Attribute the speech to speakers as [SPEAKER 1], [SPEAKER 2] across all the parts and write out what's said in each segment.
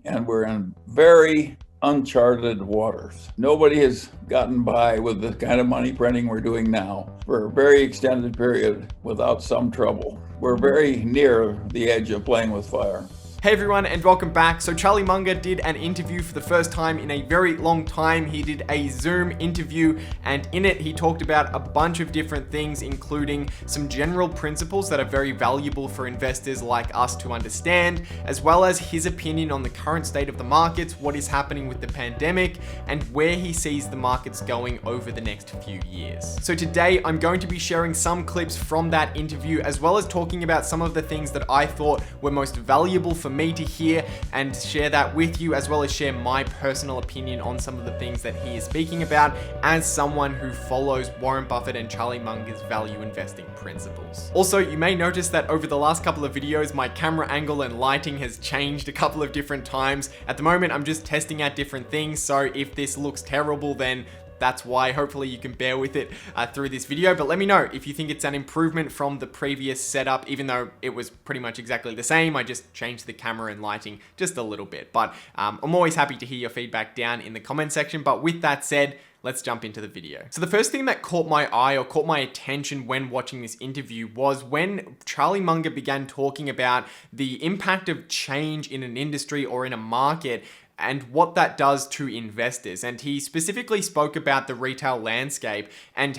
[SPEAKER 1] and we're in very uncharted waters. Nobody has gotten by with the kind of money printing we're doing now for a very extended period without some trouble. We're very near the edge of playing with fire.
[SPEAKER 2] Hey everyone, and welcome back. So Charlie Munger did an interview for the first time in a very long time. He did a Zoom interview, and in it he talked about a bunch of different things, including some general principles that are very valuable for investors like us to understand, as well as his opinion on the current state of the markets, what is happening with the pandemic, and where he sees the markets going over the next few years. So today I'm going to be sharing some clips from that interview, as well as talking about some of the things that I thought were most valuable for me to hear and share that with you, as well as share my personal opinion on some of the things that he is speaking about as someone who follows Warren Buffett and Charlie Munger's value investing principles. Also, you may notice that over the last couple of videos, my camera angle and lighting has changed a couple of different times. At the moment, I'm just testing out different things, so if this looks terrible, then that's why. Hopefully you can bear with it through this video, but let me know if you think it's an improvement from the previous setup, even though it was pretty much exactly the same. I just changed the camera and lighting just a little bit, but I'm always happy to hear your feedback down in the comment section. But with that said, let's jump into the video. So the first thing that caught my eye or caught my attention when watching this interview was when Charlie Munger began talking about the impact of change in an industry or in a market and what that does to investors. And he specifically spoke about the retail landscape and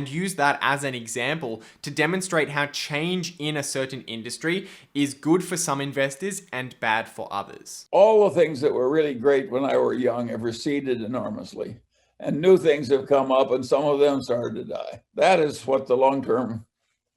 [SPEAKER 2] used that as an example to demonstrate how change in a certain industry is good for some investors and bad for others.
[SPEAKER 1] All the things that were really great when I was young have receded enormously, and new things have come up, and some of them started to die. That is what the long-term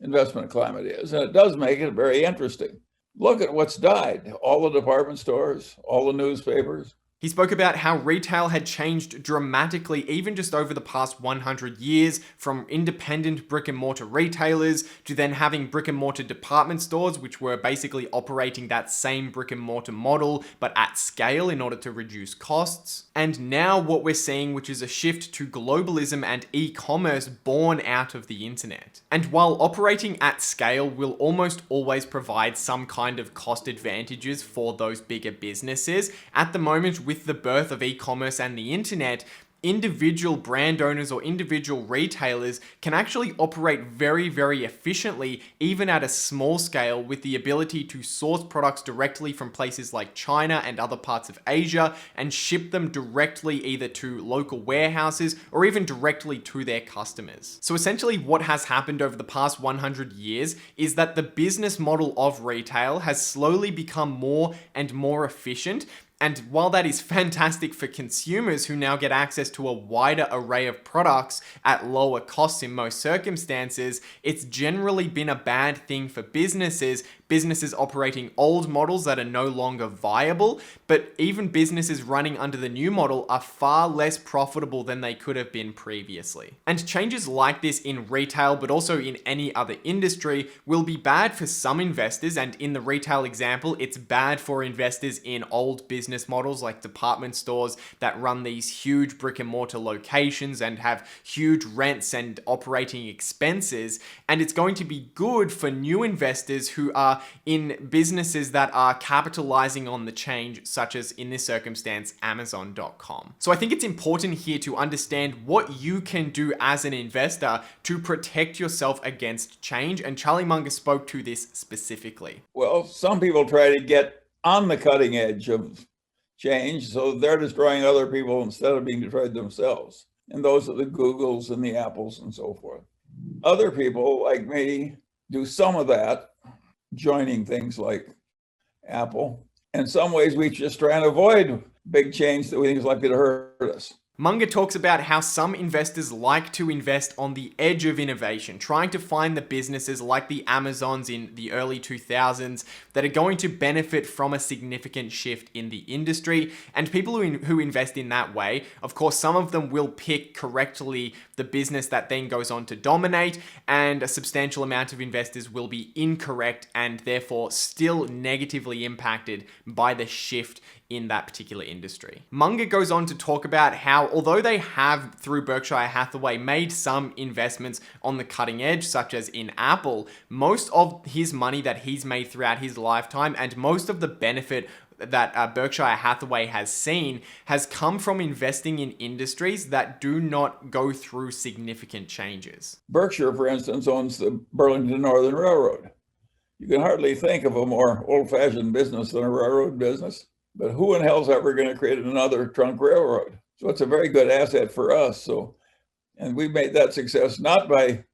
[SPEAKER 1] investment climate is, and it does make it very interesting. Look at what's died. All the department stores, all the newspapers.
[SPEAKER 2] He spoke about how retail had changed dramatically even just over the past 100 years, from independent brick and mortar retailers to then having brick and mortar department stores, which were basically operating that same brick and mortar model, but at scale in order to reduce costs. And now what we're seeing, which is a shift to globalism and e-commerce born out of the internet. And while operating at scale will almost always provide some kind of cost advantages for those bigger businesses, at the moment, with the birth of e-commerce and the internet, individual brand owners or individual retailers can actually operate very, very efficiently, even at a small scale, with the ability to source products directly from places like China and other parts of Asia and ship them directly either to local warehouses or even directly to their customers. So essentially what has happened over the past 100 years is that the business model of retail has slowly become more and more efficient. And while that is fantastic for consumers who now get access to a wider array of products at lower costs in most circumstances, it's generally been a bad thing for businesses operating old models that are no longer viable, but even businesses running under the new model are far less profitable than they could have been previously. And changes like this in retail, but also in any other industry, will be bad for some investors. And in the retail example, it's bad for investors in old business models like department stores that run these huge brick and mortar locations and have huge rents and operating expenses. And it's going to be good for new investors who are in businesses that are capitalizing on the change, such as in this circumstance, Amazon.com. So I think it's important here to understand what you can do as an investor to protect yourself against change. And Charlie Munger spoke to this specifically.
[SPEAKER 1] Well, some people try to get on the cutting edge of change, so they're destroying other people instead of being destroyed themselves. And those are the Googles and the Apples and so forth. Other people, like me, do some of that, joining things like Apple. In some ways, we just try and avoid big change that we think is likely to hurt us.
[SPEAKER 2] Munger talks about how some investors like to invest on the edge of innovation, trying to find the businesses like the Amazons in the early 2000s that are going to benefit from a significant shift in the industry. And people who invest in that way, of course, some of them will pick correctly the business that then goes on to dominate, and a substantial amount of investors will be incorrect and therefore still negatively impacted by the shift in that particular industry. Munger goes on to talk about how, although they have, through Berkshire Hathaway, made some investments on the cutting edge, such as in Apple, most of his money that he's made throughout his lifetime and most of the benefit that Berkshire Hathaway has seen has come from investing in industries that do not go through significant changes.
[SPEAKER 1] Berkshire, for instance, owns the Burlington Northern Railroad. You can hardly think of a more old-fashioned business than a railroad business, but who in hell's ever going to create another trunk railroad? So it's a very good asset for us. And we made that success not by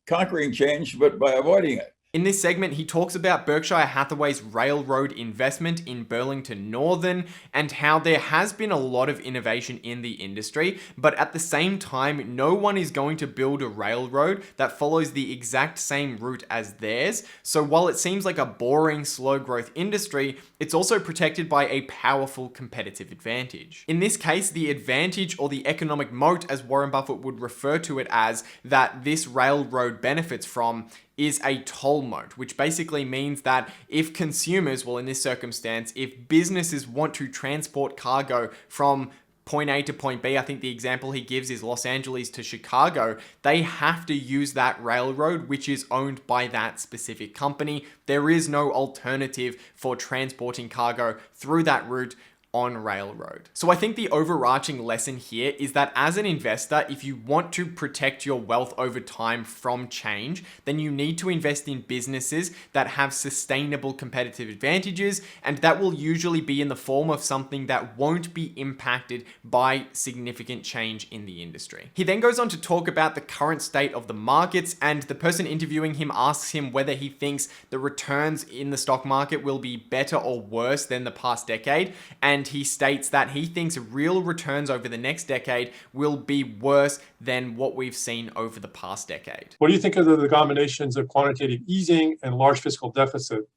[SPEAKER 1] conquering change, but by avoiding it.
[SPEAKER 2] In this segment, he talks about Berkshire Hathaway's railroad investment in Burlington Northern and how there has been a lot of innovation in the industry, but at the same time, no one is going to build a railroad that follows the exact same route as theirs. So while it seems like a boring, slow growth industry, it's also protected by a powerful competitive advantage. In this case, the advantage or the economic moat, as Warren Buffett would refer to it as, that this railroad benefits from is a toll moat, which basically means that if consumers, well, in this circumstance, if businesses want to transport cargo from point A to point B, I think the example he gives is Los Angeles to Chicago, they have to use that railroad, which is owned by that specific company. There is no alternative for transporting cargo through that route on railroad. So I think the overarching lesson here is that as an investor, if you want to protect your wealth over time from change, then you need to invest in businesses that have sustainable competitive advantages, and that will usually be in the form of something that won't be impacted by significant change in the industry. He then goes on to talk about the current state of the markets, and the person interviewing him asks him whether he thinks the returns in the stock market will be better or worse than the past decade, and he states that he thinks real returns over the next decade will be worse than what we've seen over the past decade.
[SPEAKER 3] What do you think of the combinations of quantitative easing and large fiscal deficit,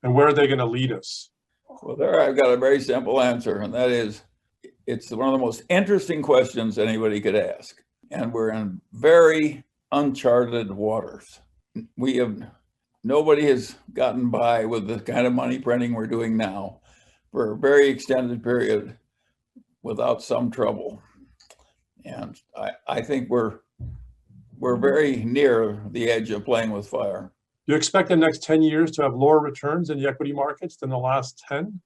[SPEAKER 3] and where are they going to lead us?
[SPEAKER 1] Well, there I've got a very simple answer, and that is, it's one of the most interesting questions anybody could ask. And we're in very uncharted waters. Nobody has gotten by with the kind of money printing we're doing now for a very extended period without some trouble. And I think we're very near the edge of playing with fire.
[SPEAKER 3] Do you expect the next 10 years to have lower returns in the equity markets than the last 10?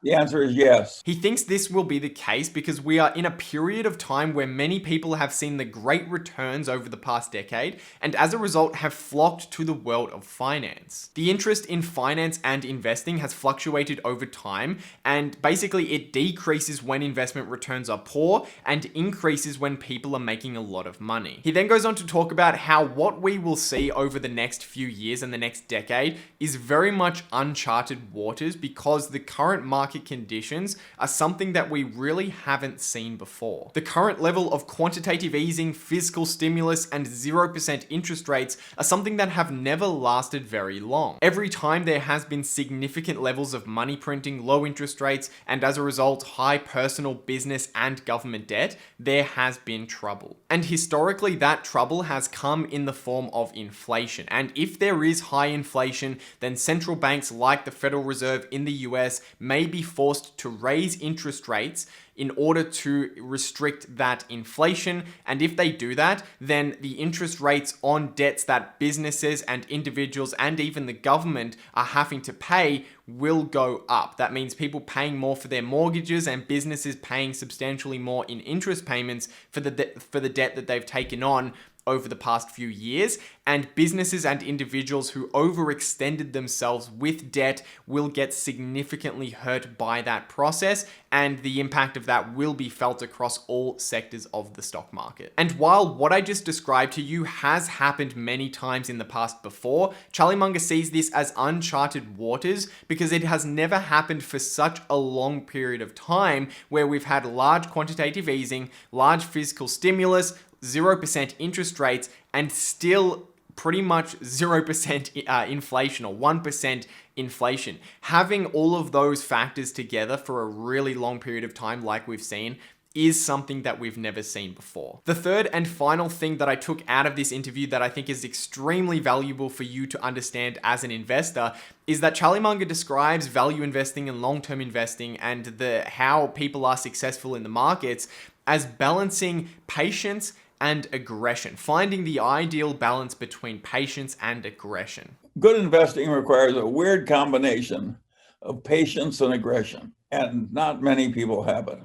[SPEAKER 1] The answer is yes.
[SPEAKER 2] He thinks this will be the case because we are in a period of time where many people have seen the great returns over the past decade, and as a result have flocked to the world of finance. The interest in finance and investing has fluctuated over time, and basically it decreases when investment returns are poor and increases when people are making a lot of money. He then goes on to talk about how what we will see over the next few years and the next decade is very much uncharted waters because the current market conditions are something that we really haven't seen before. The current level of quantitative easing, fiscal stimulus, and 0% interest rates are something that have never lasted very long. Every time there has been significant levels of money printing, low interest rates, and as a result, high personal, business, and government debt, there has been trouble. And historically, that trouble has come in the form of inflation. And if there is high inflation, then central banks like the Federal Reserve in the US may be forced to raise interest rates in order to restrict that inflation. And if they do that, then the interest rates on debts that businesses and individuals and even the government are having to pay will go up. That means people paying more for their mortgages and businesses paying substantially more in interest payments for the debt that they've taken on over the past few years, and businesses and individuals who overextended themselves with debt will get significantly hurt by that process, and the impact of that will be felt across all sectors of the stock market. And while what I just described to you has happened many times in the past before, Charlie Munger sees this as uncharted waters because it has never happened for such a long period of time where we've had large quantitative easing, large fiscal stimulus, 0% interest rates, and still pretty much 0% inflation or 1% inflation. Having all of those factors together for a really long period of time, like we've seen, is something that we've never seen before. The third and final thing that I took out of this interview that I think is extremely valuable for you to understand as an investor is that Charlie Munger describes value investing and long-term investing and how people are successful in the markets as balancing patience and aggression, finding the ideal balance between patience and aggression.
[SPEAKER 1] Good investing requires a weird combination of patience and aggression, and not many people have it.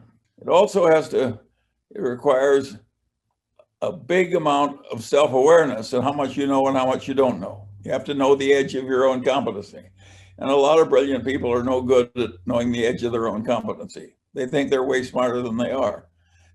[SPEAKER 1] It requires a big amount of self-awareness and how much you know and how much you don't know. You have to know the edge of your own competency. And a lot of brilliant people are no good at knowing the edge of their own competency. They think they're way smarter than they are.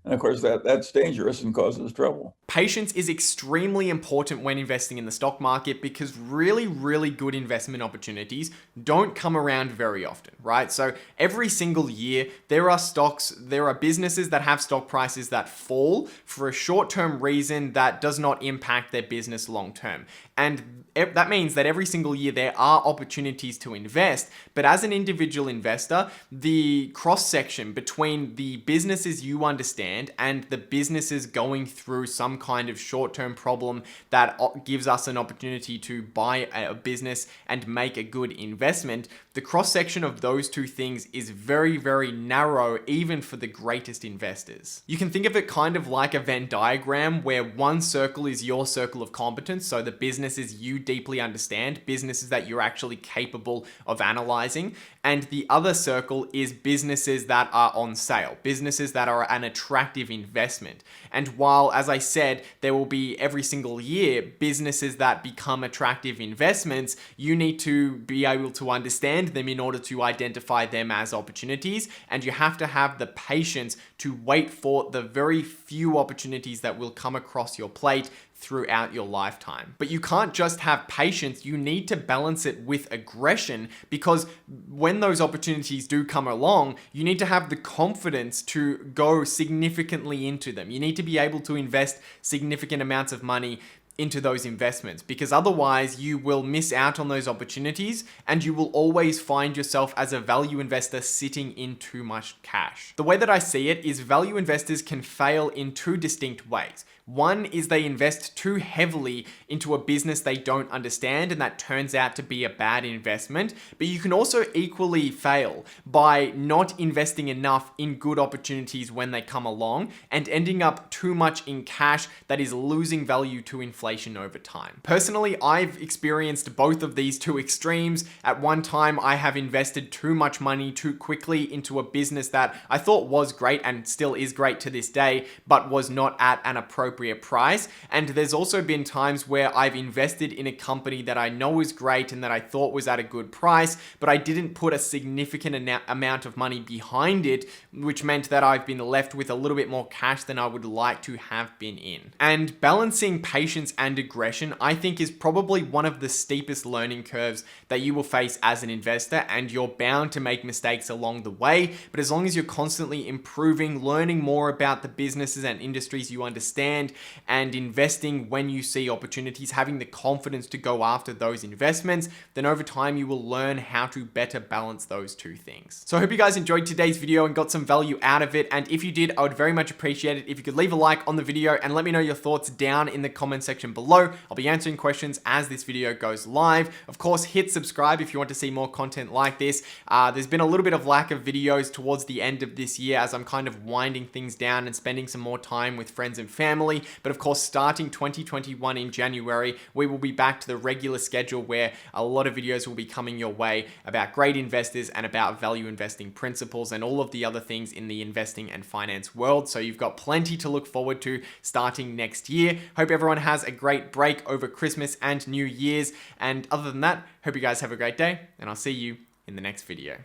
[SPEAKER 1] And of course, that's dangerous and causes trouble.
[SPEAKER 2] Patience is extremely important when investing in the stock market because really, really good investment opportunities don't come around very often, right? So every single year, there are businesses that have stock prices that fall for a short-term reason that does not impact their business long-term. And that means that every single year there are opportunities to invest, but as an individual investor, the cross-section between the businesses you understand and the businesses going through some kind of short-term problem that gives us an opportunity to buy a business and make a good investment, the cross-section of those two things is very, very narrow, even for the greatest investors. You can think of it kind of like a Venn diagram where one circle is your circle of competence, so the businesses you deeply understand, businesses that you're actually capable of analyzing, and the other circle is businesses that are on sale, businesses that are an attractive investment. And while, as I said, there will be every single year businesses that become attractive investments, you need to be able to understand them in order to identify them as opportunities, and you have to have the patience to wait for the very few opportunities that will come across your plate throughout your lifetime. But you can't just have patience, you need to balance it with aggression, because when those opportunities do come along, you need to have the confidence to go significantly into them. You need to be able to invest significant amounts of money into those investments, because otherwise you will miss out on those opportunities and you will always find yourself as a value investor sitting in too much cash. The way that I see it is value investors can fail in two distinct ways. One is they invest too heavily into a business they don't understand and that turns out to be a bad investment. But you can also equally fail by not investing enough in good opportunities when they come along and ending up too much in cash that is losing value to inflation over time. Personally, I've experienced both of these two extremes. At one time, I have invested too much money too quickly into a business that I thought was great and still is great to this day, but was not at an appropriate price. And there's also been times where I've invested in a company that I know is great and that I thought was at a good price, but I didn't put a significant amount of money behind it, which meant that I've been left with a little bit more cash than I would like to have been in. And balancing patience and aggression, I think, is probably one of the steepest learning curves that you will face as an investor, and you're bound to make mistakes along the way. But as long as you're constantly improving, learning more about the businesses and industries you understand, and investing when you see opportunities, having the confidence to go after those investments, then over time you will learn how to better balance those two things. So I hope you guys enjoyed today's video and got some value out of it. And if you did, I would very much appreciate it if you could leave a like on the video and let me know your thoughts down in the comment section below. I'll be answering questions as this video goes live. Of course, hit subscribe if you want to see more content like this. There's been a little bit of lack of videos towards the end of this year as I'm kind of winding things down and spending some more time with friends and family. But of course, starting 2021 in January, we will be back to the regular schedule where a lot of videos will be coming your way about great investors and about value investing principles and all of the other things in the investing and finance world. So you've got plenty to look forward to starting next year. Hope everyone has a great break over Christmas and New Year's. And other than that, hope you guys have a great day, and I'll see you in the next video.